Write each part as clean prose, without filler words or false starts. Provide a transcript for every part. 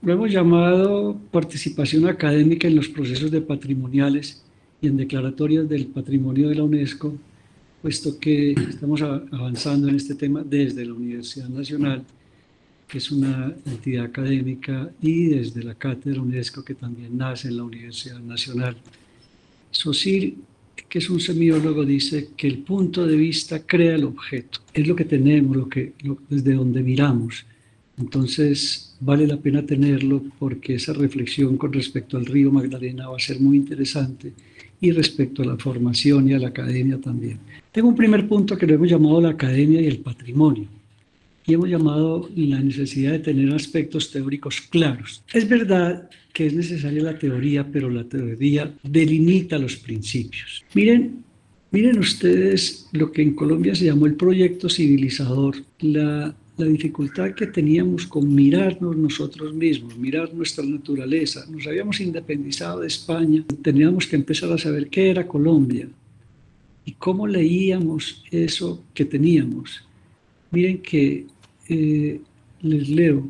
Lo hemos llamado participación académica en los procesos de patrimoniales y en declaratorias del patrimonio de la UNESCO, puesto que estamos avanzando en este tema desde la Universidad Nacional, que es una entidad académica, y desde la Cátedra UNESCO, que también nace en la Universidad Nacional. Saussure, que es un semiólogo, dice que el punto de vista crea el objeto. Es lo que tenemos, desde donde miramos. Entonces, vale la pena tenerlo porque esa reflexión con respecto al río Magdalena va a ser muy interesante y respecto a la formación y a la academia también. Tengo un primer punto que lo hemos llamado la academia y el patrimonio. Y hemos llamado la necesidad de tener aspectos teóricos claros. Es verdad que es necesaria la teoría, pero la teoría delimita los principios. Miren ustedes lo que en Colombia se llamó el proyecto civilizador, la dificultad que teníamos con mirarnos nosotros mismos, mirar nuestra naturaleza. Nos habíamos independizado de España, teníamos que empezar a saber qué era Colombia y cómo leíamos eso que teníamos. Miren que les leo,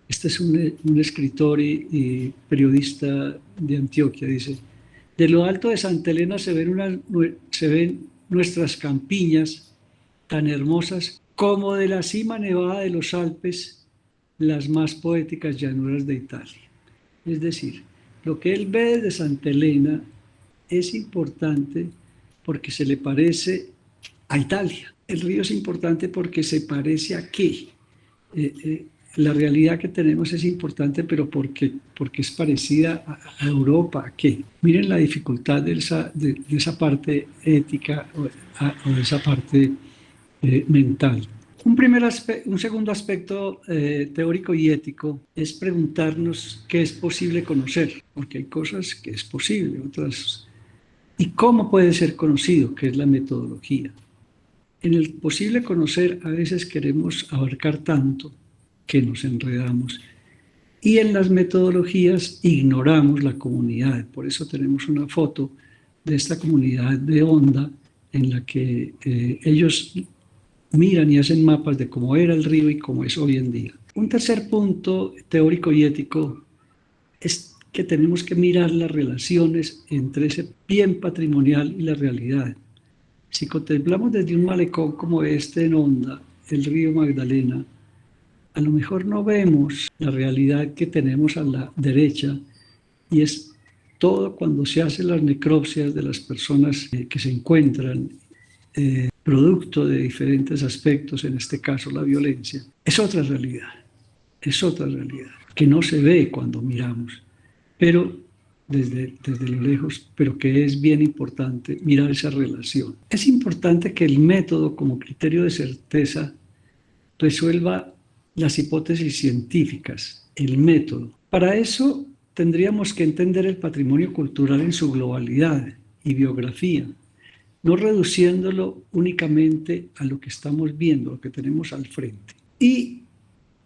este es un escritor y periodista de Antioquia, dice: de lo alto de Santa Elena se ven nuestras campiñas tan hermosas como de la cima nevada de los Alpes las más poéticas llanuras de Italia. Es decir, lo que él ve desde Santa Elena es importante porque se le parece a Italia. El río es importante porque se parece a qué. La realidad que tenemos es importante, pero porque es parecida a Europa. ¿A qué? Miren la dificultad de esa parte ética o de esa parte mental. Un segundo aspecto teórico y ético es preguntarnos qué es posible conocer, porque hay cosas que es posible, otras. ¿Y cómo puede ser conocido? Que es la metodología. En el posible conocer a veces queremos abarcar tanto que nos enredamos, y en las metodologías ignoramos la comunidad. Por eso tenemos una foto de esta comunidad de Honda en la que ellos miran y hacen mapas de cómo era el río y cómo es hoy en día. Un tercer punto teórico y ético es que tenemos que mirar las relaciones entre ese bien patrimonial y la realidad. Si contemplamos desde un malecón como este en Honda, el río Magdalena, a lo mejor no vemos la realidad que tenemos a la derecha, y es todo cuando se hacen las necropsias de las personas que se encuentran producto de diferentes aspectos, en este caso la violencia. Es otra realidad que no se ve cuando miramos, pero desde lo lejos, pero que es bien importante mirar esa relación. Es importante que el método como criterio de certeza resuelva las hipótesis científicas, el método. Para eso tendríamos que entender el patrimonio cultural en su globalidad y biografía, no reduciéndolo únicamente a lo que estamos viendo, lo que tenemos al frente. Y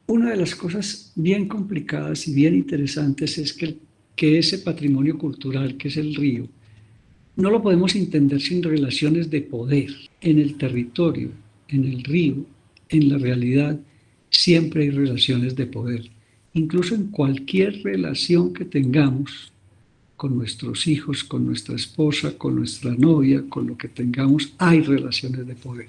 una de las cosas bien complicadas y bien interesantes es que ese patrimonio cultural, que es el río, no lo podemos entender sin relaciones de poder. En el territorio, en el río, en la realidad, siempre hay relaciones de poder. Incluso en cualquier relación que tengamos con nuestros hijos, con nuestra esposa, con nuestra novia, con lo que tengamos, hay relaciones de poder.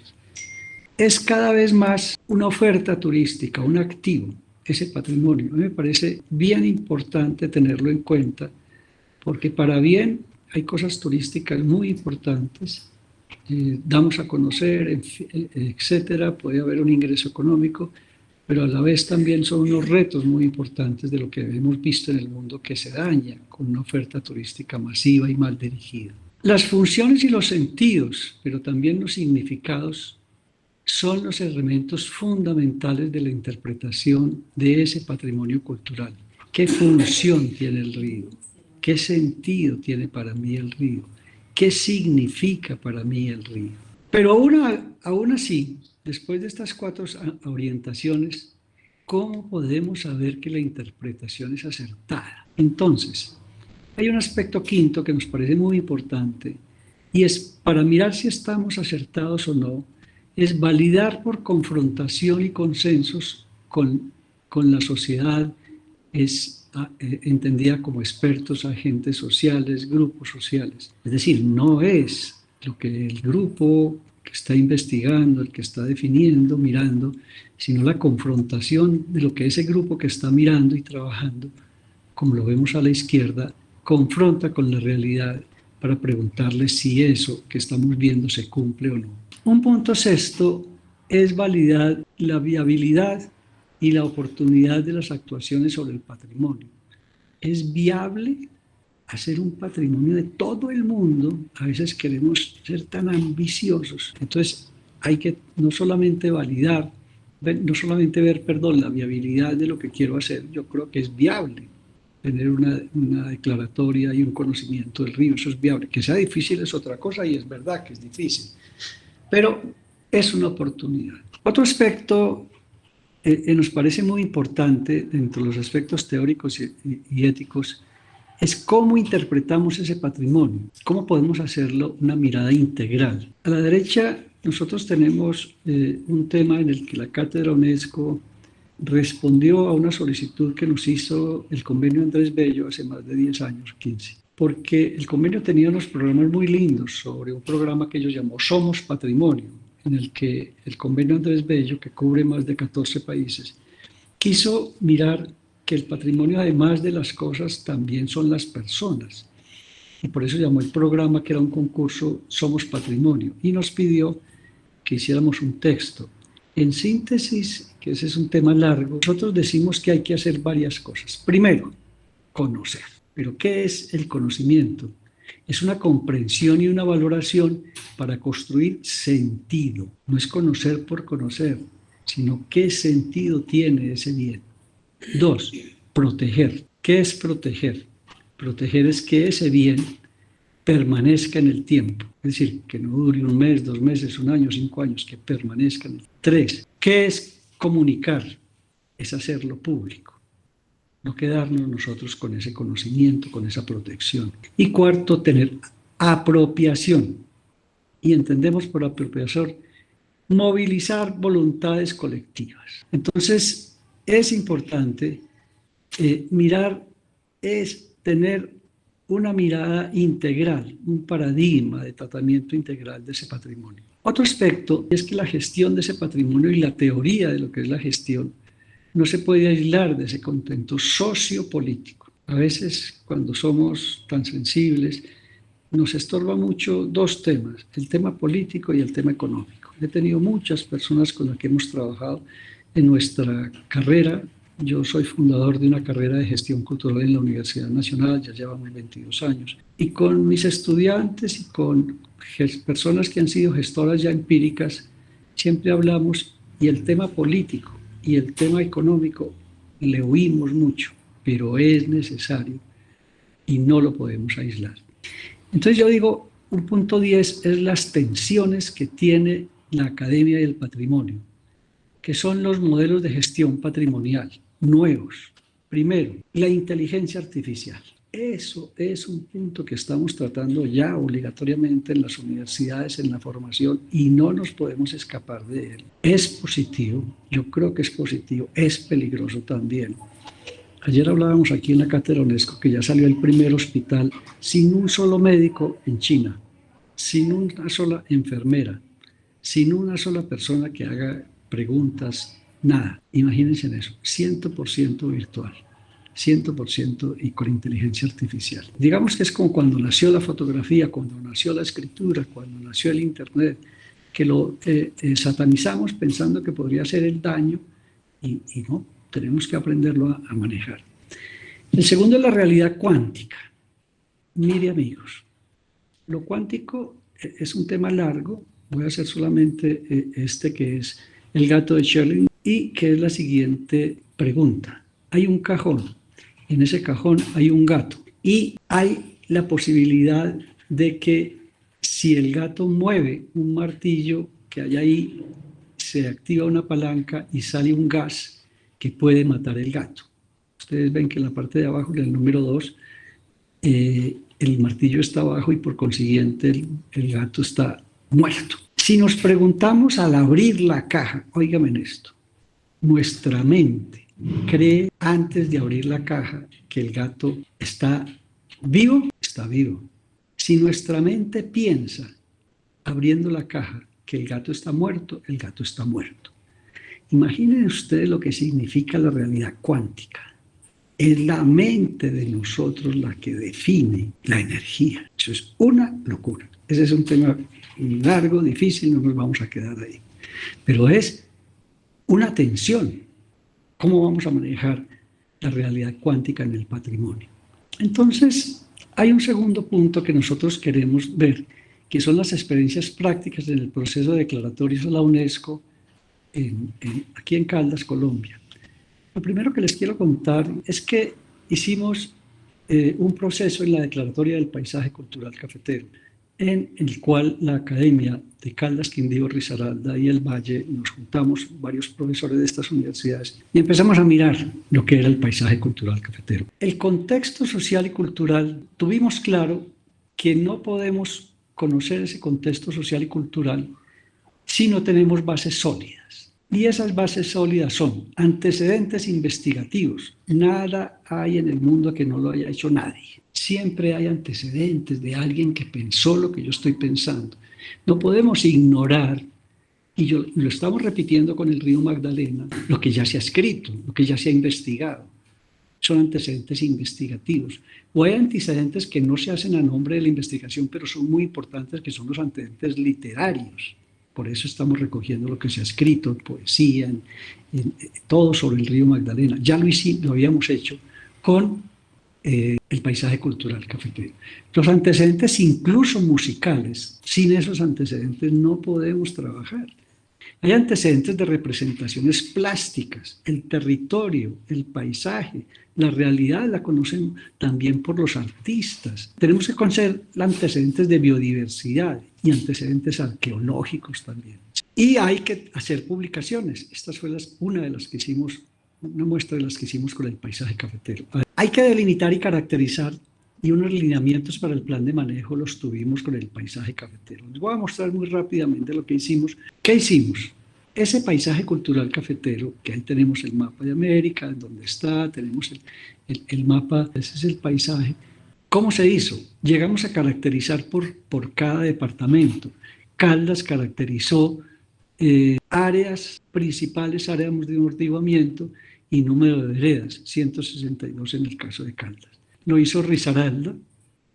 Es cada vez más una oferta turística, un activo, ese patrimonio. A mí me parece bien importante tenerlo en cuenta, porque para bien hay cosas turísticas muy importantes, damos a conocer, etcétera, puede haber un ingreso económico, pero a la vez también son unos retos muy importantes de lo que hemos visto en el mundo, que se daña con una oferta turística masiva y mal dirigida. Las funciones y los sentidos, pero también los significados, son los elementos fundamentales de la interpretación de ese patrimonio cultural. ¿Qué función tiene el río? ¿Qué sentido tiene para mí el río? ¿Qué significa para mí el río? Pero aún así, después de estas cuatro orientaciones, ¿cómo podemos saber que la interpretación es acertada? Entonces, hay un aspecto quinto que nos parece muy importante, y es para mirar si estamos acertados o no, es validar por confrontación y consensos con la sociedad, es entendida como expertos, agentes sociales, grupos sociales. Es decir, no es lo que el grupo que está investigando, el que está definiendo, mirando, sino la confrontación de lo que ese grupo que está mirando y trabajando, como lo vemos a la izquierda, confronta con la realidad para preguntarle si eso que estamos viendo se cumple o no. Un punto sexto es validar la viabilidad y la oportunidad de las actuaciones sobre el patrimonio. ¿Es viable hacer un patrimonio de todo el mundo? A veces queremos ser tan ambiciosos. Entonces hay que no solamente validar, no solamente ver, la viabilidad de lo que quiero hacer. Yo creo que es viable tener una declaratoria y un conocimiento del río, eso es viable. Que sea difícil es otra cosa y es verdad que es difícil, pero es una oportunidad. Otro aspecto nos parece muy importante dentro de los aspectos teóricos y éticos es cómo interpretamos ese patrimonio, cómo podemos hacerlo una mirada integral. A la derecha nosotros tenemos un tema en el que la Cátedra UNESCO respondió a una solicitud que nos hizo el convenio Andrés Bello hace más de 10 años, 15, porque el convenio tenía unos programas muy lindos sobre un programa que ellos llamó Somos Patrimonio, en el que el convenio Andrés Bello, que cubre más de 14 países, quiso mirar que el patrimonio, además de las cosas, también son las personas. Y por eso llamó el programa, que era un concurso, Somos Patrimonio, y nos pidió que hiciéramos un texto. En síntesis, que ese es un tema largo, nosotros decimos que hay que hacer varias cosas. Primero, conocer. ¿Pero qué es el conocimiento? Es una comprensión y una valoración para construir sentido. No es conocer por conocer, sino qué sentido tiene ese bien. Dos, proteger. ¿Qué es proteger? Proteger es que ese bien permanezca en el tiempo. Es decir, que no dure un mes, 2 meses, 1 año, 5 años, que permanezca en el tiempo. Tres, ¿qué es comunicar? Es hacerlo público. No quedarnos nosotros con ese conocimiento, con esa protección. Y cuarto, tener apropiación. Y entendemos por apropiación movilizar voluntades colectivas. Entonces, es importante mirar, es tener una mirada integral, un paradigma de tratamiento integral de ese patrimonio. Otro aspecto es que la gestión de ese patrimonio y la teoría de lo que es la gestión no se puede aislar de ese contexto sociopolítico. A veces, cuando somos tan sensibles, nos estorba mucho 2 temas, el tema político y el tema económico. He tenido muchas personas con las que hemos trabajado en nuestra carrera. Yo soy fundador de una carrera de gestión cultural en la Universidad Nacional, ya llevamos 22 años. Y con mis estudiantes y con personas que han sido gestoras ya empíricas, siempre hablamos, y el tema político y el tema económico le oímos mucho, pero es necesario y no lo podemos aislar. Entonces yo digo, un punto 10 es las tensiones que tiene la Academia del Patrimonio, que son los modelos de gestión patrimonial nuevos. Primero, la inteligencia artificial. Eso es un punto que estamos tratando ya obligatoriamente en las universidades, en la formación, y no nos podemos escapar de él. Es positivo, yo creo que es positivo, es peligroso también. Ayer hablábamos aquí en la Cátedra UNESCO que ya salió el primer hospital sin un solo médico en China, sin una sola enfermera, sin una sola persona que haga preguntas, nada. Imagínense en eso, 100% virtual, 100% y con inteligencia artificial. Digamos que es como cuando nació la fotografía, cuando nació la escritura, cuando nació el Internet, que lo satanizamos pensando que podría ser el daño y no. Tenemos que aprenderlo a manejar. El segundo es la realidad cuántica. Mire, amigos, lo cuántico es un tema largo. Voy a hacer solamente este, que es el gato de Schrödinger, y que es la siguiente pregunta. Hay un cajón, en ese cajón hay un gato, y hay la posibilidad de que si el gato mueve un martillo que hay ahí, se activa una palanca y sale un gas que puede matar el gato. Ustedes ven que en la parte de abajo, en el número 2, el martillo está abajo y por consiguiente el gato está muerto. Si nos preguntamos al abrir la caja, óigame en esto, nuestra mente cree antes de abrir la caja que el gato está vivo, está vivo. Si nuestra mente piensa, abriendo la caja, que el gato está muerto, el gato está muerto. Imaginen ustedes lo que significa la realidad cuántica. Es la mente de nosotros la que define la energía. Eso es una locura. Ese es un tema largo, difícil, no nos vamos a quedar ahí. Pero es una tensión. ¿Cómo vamos a manejar la realidad cuántica en el patrimonio? Entonces, hay un segundo punto que nosotros queremos ver, que son las experiencias prácticas en el proceso de declaratorios a la UNESCO aquí en Caldas, Colombia. Lo primero que les quiero contar es que hicimos un proceso en la declaratoria del paisaje cultural cafetero, en el cual la Academia de Caldas, Quindío, Risaralda y el Valle nos juntamos, varios profesores de estas universidades, y empezamos a mirar lo que era el paisaje cultural cafetero. El contexto social y cultural, tuvimos claro que no podemos conocer ese contexto social y cultural si no tenemos bases sólidas. Y esas bases sólidas son antecedentes investigativos. Nada hay en el mundo que no lo haya hecho nadie. Siempre hay antecedentes de alguien que pensó lo que yo estoy pensando. No podemos ignorar, y lo estamos repitiendo con el río Magdalena, lo que ya se ha escrito, lo que ya se ha investigado. Son antecedentes investigativos. O hay antecedentes que no se hacen a nombre de la investigación, pero son muy importantes, que son los antecedentes literarios. Por eso estamos recogiendo lo que se ha escrito en poesía, en todo sobre el río Magdalena. Ya lo habíamos hecho con el paisaje cultural cafetero. Los antecedentes incluso musicales, sin esos antecedentes no podemos trabajar. Hay antecedentes de representaciones plásticas, el territorio, el paisaje, la realidad la conocen también por los artistas. Tenemos que conocer antecedentes de biodiversidad y antecedentes arqueológicos también. Y hay que hacer publicaciones. Esta fue una de las que hicimos, una muestra de las que hicimos con el paisaje cafetero. Hay que delimitar y caracterizar, y unos lineamientos para el plan de manejo los tuvimos con el paisaje cafetero. Les voy a mostrar muy rápidamente lo que hicimos. ¿Qué hicimos? Ese paisaje cultural cafetero, que ahí tenemos el mapa de América, donde está, tenemos el mapa, ese es el paisaje. ¿Cómo se hizo? Llegamos a caracterizar por cada departamento. Caldas caracterizó áreas principales, áreas de amortiguamiento y número de veredas, 162 en el caso de Caldas. Lo hizo Risaralda,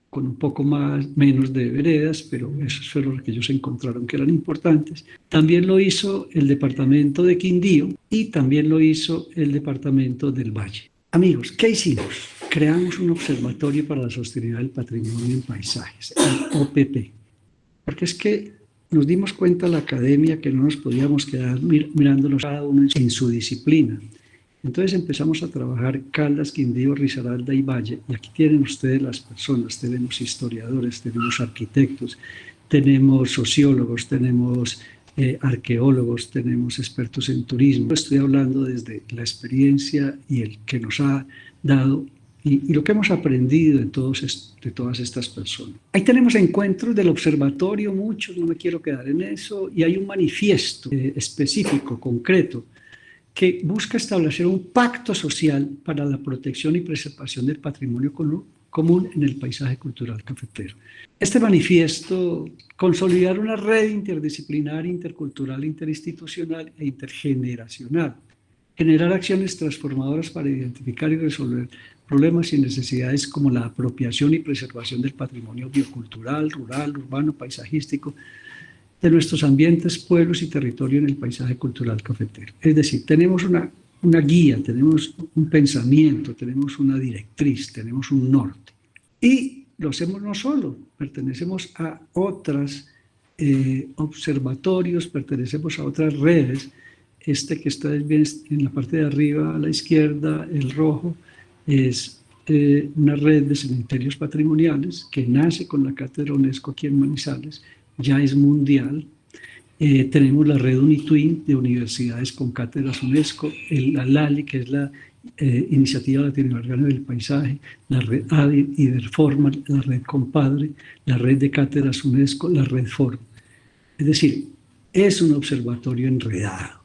con un poco menos de veredas, pero esos fueron los que ellos encontraron que eran importantes. También lo hizo el departamento de Quindío y también lo hizo el departamento del Valle. Amigos, ¿qué hicimos? Creamos un observatorio para la sostenibilidad del patrimonio en paisajes, el OPP. Porque es que nos dimos cuenta la academia que no nos podíamos quedar mirándolos cada uno en su disciplina. Entonces empezamos a trabajar Caldas, Quindío, Risaralda y Valle, y aquí tienen ustedes las personas, tenemos historiadores, tenemos arquitectos, tenemos sociólogos, tenemos arqueólogos, tenemos expertos en turismo. Estoy hablando desde la experiencia y el que nos ha dado y lo que hemos aprendido de todas estas personas. Ahí tenemos encuentros del observatorio, muchos, no me quiero quedar en eso, y hay un manifiesto específico, concreto, que busca establecer un pacto social para la protección y preservación del patrimonio común en el paisaje cultural cafetero. Este manifiesto, consolidar una red interdisciplinar, intercultural, interinstitucional e intergeneracional, generar acciones transformadoras para identificar y resolver problemas y necesidades como la apropiación y preservación del patrimonio biocultural, rural, urbano, paisajístico, de nuestros ambientes, pueblos y territorio en el paisaje cultural cafetero. Es decir, tenemos una guía, tenemos un pensamiento, tenemos una directriz, tenemos un norte. Y lo hacemos no solo, pertenecemos a otros observatorios, pertenecemos a otras redes. Este que está en la parte de arriba a la izquierda, el rojo, es una red de cementerios patrimoniales que nace con la Cátedra UNESCO aquí en Manizales, ya es mundial. Tenemos la red UNITWIN de universidades con cátedras UNESCO, la LALI, que es la Iniciativa Latinoamericana del Paisaje, la red ADI, IDERFORMA, la red Compadre, la red de cátedras UNESCO, la red FORM. Es decir, es un observatorio enredado.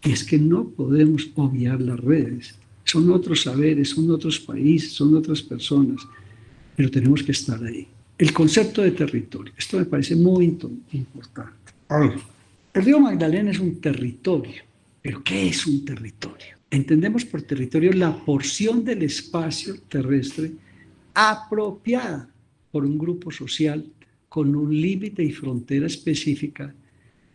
es que no podemos obviar las redes. Son otros saberes, son otros países, son otras personas, pero tenemos que estar ahí. El concepto de territorio, esto me parece muy importante. El río Magdalena es un territorio, pero ¿qué es un territorio? Entendemos por territorio la porción del espacio terrestre apropiada por un grupo social con un límite y frontera específica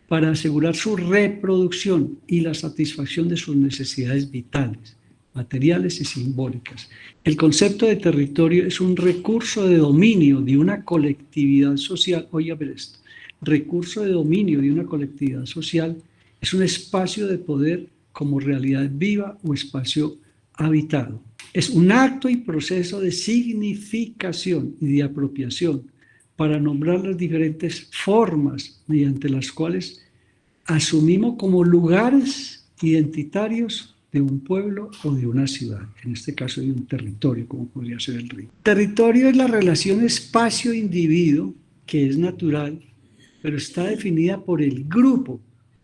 para asegurar su reproducción y la satisfacción de sus necesidades vitales, materiales y simbólicas. El concepto de territorio es un recurso de dominio de una colectividad social. Oiga, ver esto. Recurso de dominio de una colectividad social es un espacio de poder como realidad viva o espacio habitado. Es un acto y proceso de significación y de apropiación para nombrar las diferentes formas mediante las cuales asumimos como lugares identitarios de un pueblo o de una ciudad, en este caso de un territorio, como podría ser el río. Territorio es la relación espacio-individuo, que es natural, pero está definida por el grupo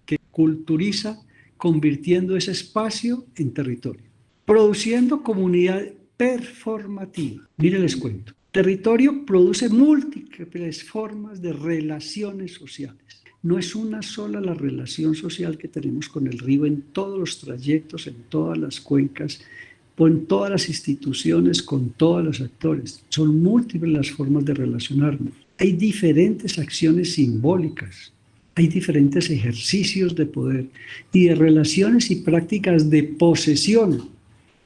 que culturiza, convirtiendo ese espacio en territorio, produciendo comunidad performativa. Miren, les cuento. Territorio produce múltiples formas de relaciones sociales. No es una sola la relación social que tenemos con el río en todos los trayectos, en todas las cuencas, en todas las instituciones, con todos los actores. Son múltiples las formas de relacionarnos. Hay diferentes acciones simbólicas, hay diferentes ejercicios de poder y de relaciones y prácticas de posesión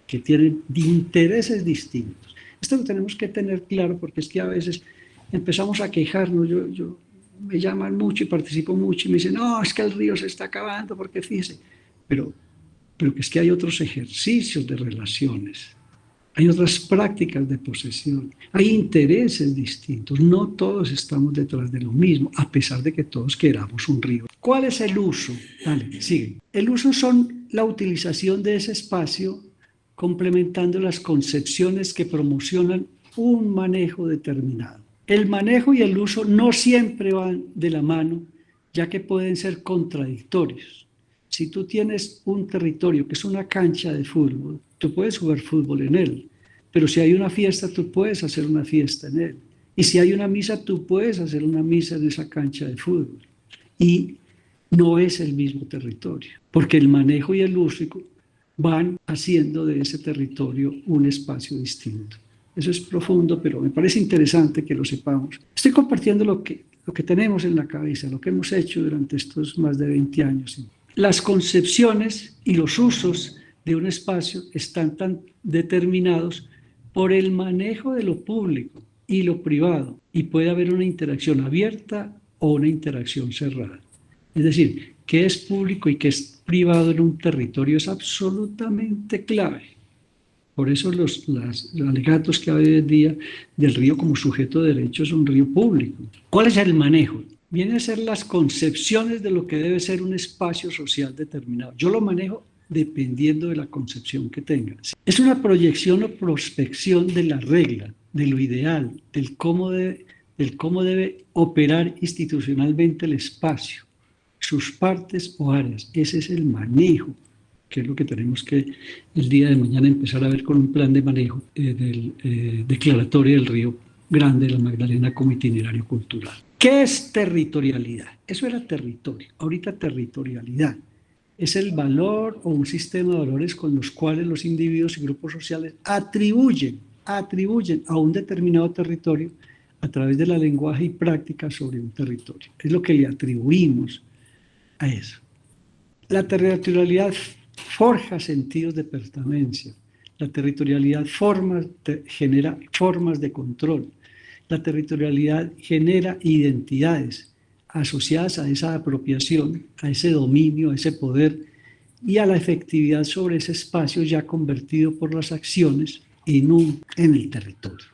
que tienen intereses distintos. Esto lo tenemos que tener claro porque es que a veces empezamos a quejarnos, me llaman mucho y participo mucho y me dicen, no, es que el río se está acabando porque fíjese, pero que es que hay otros ejercicios de relaciones, hay otras prácticas de posesión, hay intereses distintos, no todos estamos detrás de lo mismo, a pesar de que todos queramos un río. ¿Cuál es el uso? Dale, sigue. El uso son la utilización de ese espacio complementando las concepciones que promocionan un manejo determinado. El manejo y el uso no siempre van de la mano, ya que pueden ser contradictorios. Si tú tienes un territorio que es una cancha de fútbol, tú puedes jugar fútbol en él, pero si hay una fiesta, tú puedes hacer una fiesta en él. Y si hay una misa, tú puedes hacer una misa en esa cancha de fútbol. Y no es el mismo territorio, porque el manejo y el uso van haciendo de ese territorio un espacio distinto. Eso es profundo, pero me parece interesante que lo sepamos. Estoy compartiendo lo que tenemos en la cabeza, lo que hemos hecho durante estos más de 20 años. Las concepciones y los usos de un espacio están tan determinados por el manejo de lo público y lo privado, y puede haber una interacción abierta o una interacción cerrada. Es decir, qué es público y qué es privado en un territorio es absolutamente clave. Por eso los alegatos que hay hoy en día del río como sujeto de derecho es un río público. ¿Cuál es el manejo? Viene a ser las concepciones de lo que debe ser un espacio social determinado. Yo lo manejo dependiendo de la concepción que tenga. Es una proyección o prospección de la regla, de lo ideal, del cómo debe operar institucionalmente el espacio, sus partes o áreas. Ese es el manejo, que es lo que tenemos que el día de mañana empezar a ver con un plan de manejo del declaratorio del Río Grande de la Magdalena como itinerario cultural. ¿Qué es territorialidad? Eso era territorio. Ahorita territorialidad es el valor o un sistema de valores con los cuales los individuos y grupos sociales atribuyen a un determinado territorio a través de la lenguaje y práctica sobre un territorio. Es lo que le atribuimos a eso. La territorialidad forja sentidos de pertenencia. La territorialidad genera formas de control. La territorialidad genera identidades asociadas a esa apropiación, a ese dominio, a ese poder y a la efectividad sobre ese espacio ya convertido por las acciones en el territorio.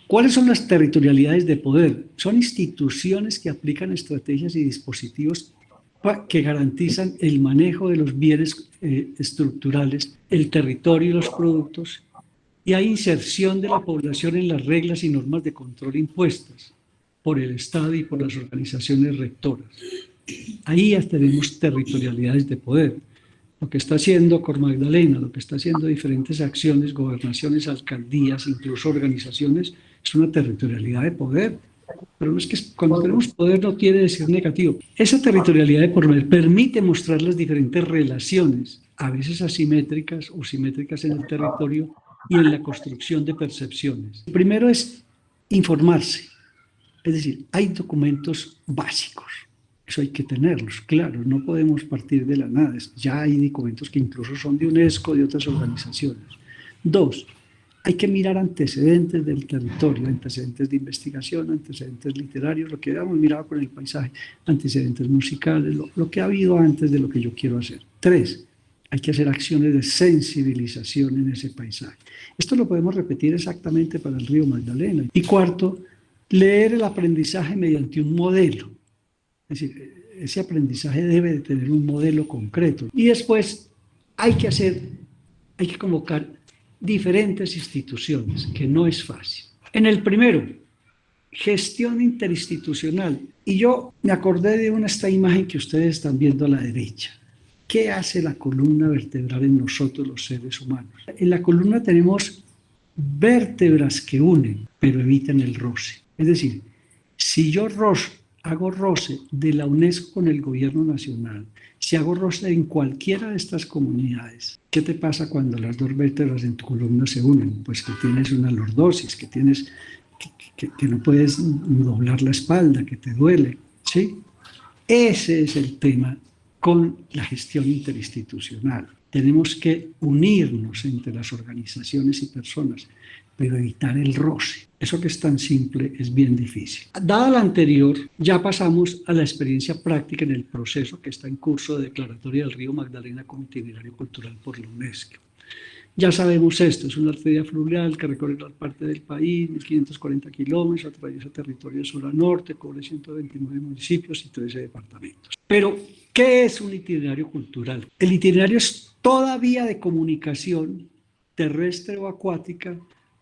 ¿Cuáles son las territorialidades de poder? Son instituciones que aplican estrategias y dispositivos que garantizan el manejo de los bienes estructurales, el territorio y los productos, y hay inserción de la población en las reglas y normas de control impuestas por el Estado y por las organizaciones rectoras. Ahí ya tenemos territorialidades de poder. lo que está haciendo Cor Magdalena, lo que está haciendo diferentes acciones, gobernaciones, alcaldías, incluso organizaciones, es una territorialidad de poder. Pero no es que cuando tenemos poder no quiere decir negativo. Esa territorialidad de poder permite mostrar las diferentes relaciones, a veces asimétricas o simétricas en el territorio y en la construcción de percepciones. El primero es informarse, es decir, hay documentos básicos. Eso hay que tenerlos, claro, no podemos partir de la nada. Ya hay documentos que incluso son de UNESCO, de otras organizaciones. Dos, hay que mirar antecedentes del territorio, antecedentes de investigación, antecedentes literarios, lo que habíamos mirado con el paisaje, antecedentes musicales, lo que ha habido antes de lo que yo quiero hacer. Tres, hay que hacer acciones de sensibilización en ese paisaje. Esto lo podemos repetir exactamente para el río Magdalena. Y cuarto, leer el aprendizaje mediante un modelo. Es decir, ese aprendizaje debe de tener un modelo concreto. Y después hay que convocar diferentes instituciones, que no es fácil. En el primero, gestión interinstitucional. Y yo me acordé de esta imagen que ustedes están viendo a la derecha. ¿Qué hace la columna vertebral en nosotros los seres humanos? En la columna tenemos vértebras que unen, pero evitan el roce. Es decir, si yo hago roce de la UNESCO con el gobierno nacional, si hago roce en cualquiera de estas comunidades, ¿qué te pasa cuando las dos vértebras en tu columna se unen? Pues que tienes una lordosis, que no puedes doblar la espalda, que te duele, ¿sí? Ese es el tema con la gestión interinstitucional. Tenemos que unirnos entre las organizaciones y personas, pero evitar el roce. Eso que es tan simple es bien difícil. Dada la anterior, ya pasamos a la experiencia práctica en el proceso que está en curso de declaratoria del río Magdalena como itinerario cultural por la UNESCO. Ya sabemos esto, es una arteria fluvial que recorre la parte del país, 1.540 kilómetros, atraviesa territorio de sur a norte, cubre 129 municipios y 13 departamentos. Pero, ¿qué es un itinerario cultural? El itinerario es toda vía de comunicación terrestre o acuática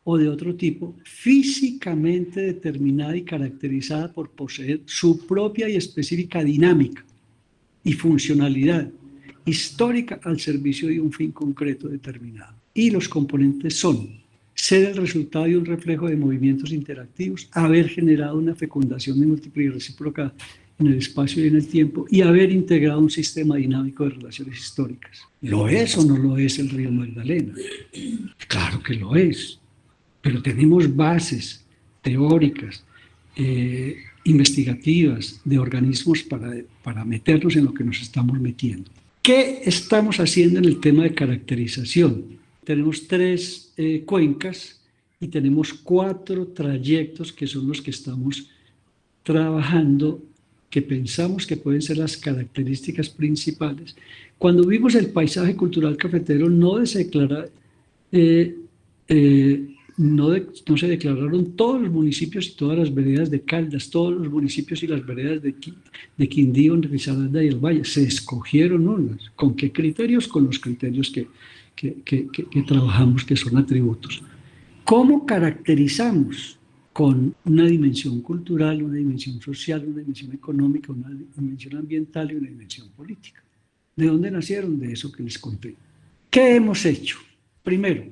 o de otro tipo, físicamente determinada y caracterizada por poseer su propia y específica dinámica y funcionalidad histórica al servicio de un fin concreto determinado. Y los componentes son ser el resultado y un reflejo de movimientos interactivos, haber generado una fecundación múltiple y recíproca en el espacio y en el tiempo y haber integrado un sistema dinámico de relaciones históricas. ¿Lo es o no lo es el río Magdalena? Claro que lo es, pero tenemos bases teóricas, investigativas, de organismos para meternos en lo que nos estamos metiendo. ¿Qué estamos haciendo en el tema de caracterización? Tenemos 3 cuencas y tenemos 4 trayectos que son los que estamos trabajando, que pensamos que pueden ser las características principales. Cuando vimos el paisaje cultural cafetero no se declararon todos los municipios y todas las veredas de Caldas, todos los municipios y las veredas de Quindío, Risaralda y el Valle. Se escogieron unas. ¿Con qué criterios? Con los criterios que trabajamos, que son atributos. ¿Cómo caracterizamos? Con una dimensión cultural, una dimensión social, una dimensión económica, una dimensión ambiental y una dimensión política. ¿De dónde nacieron? De eso que les conté. ¿Qué hemos hecho? Primero,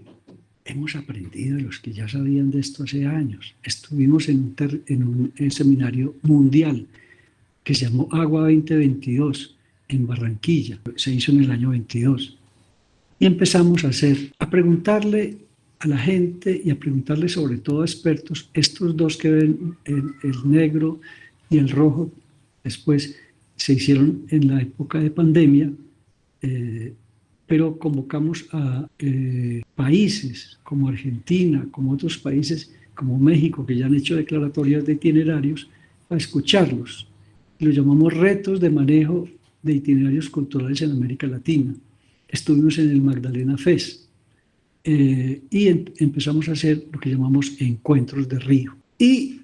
hemos aprendido de los que ya sabían de esto hace años. Estuvimos en un seminario mundial que se llamó Agua 2022 en Barranquilla. Se hizo en el año 22. Y empezamos a preguntarle a la gente y a preguntarle sobre todo a expertos, estos dos que ven, el negro y el rojo, después se hicieron en la época de pandemia, pero convocamos a países como Argentina, como otros países como México, que ya han hecho declaratorias de itinerarios, a escucharlos. Lo llamamos retos de manejo de itinerarios culturales en América Latina. Estuvimos en el Magdalena Fest. Y empezamos a hacer lo que llamamos encuentros de río. Y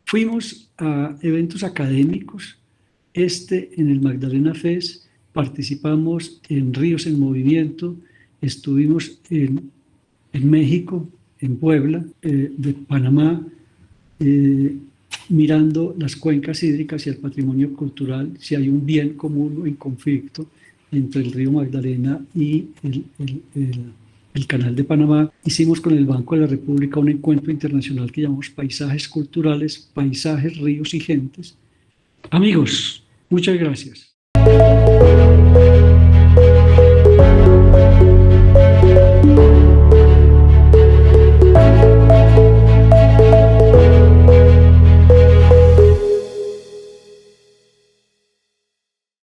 fuimos a eventos académicos. En el Magdalena Fest participamos en Ríos en Movimiento, estuvimos en México, en Puebla, de Panamá, mirando las cuencas hídricas y el patrimonio cultural, si hay un bien común o en conflicto, entre el río Magdalena y el Canal de Panamá. Hicimos con el Banco de la República un encuentro internacional que llamamos Paisajes Culturales, Paisajes, Ríos y Gentes. Amigos, muchas gracias.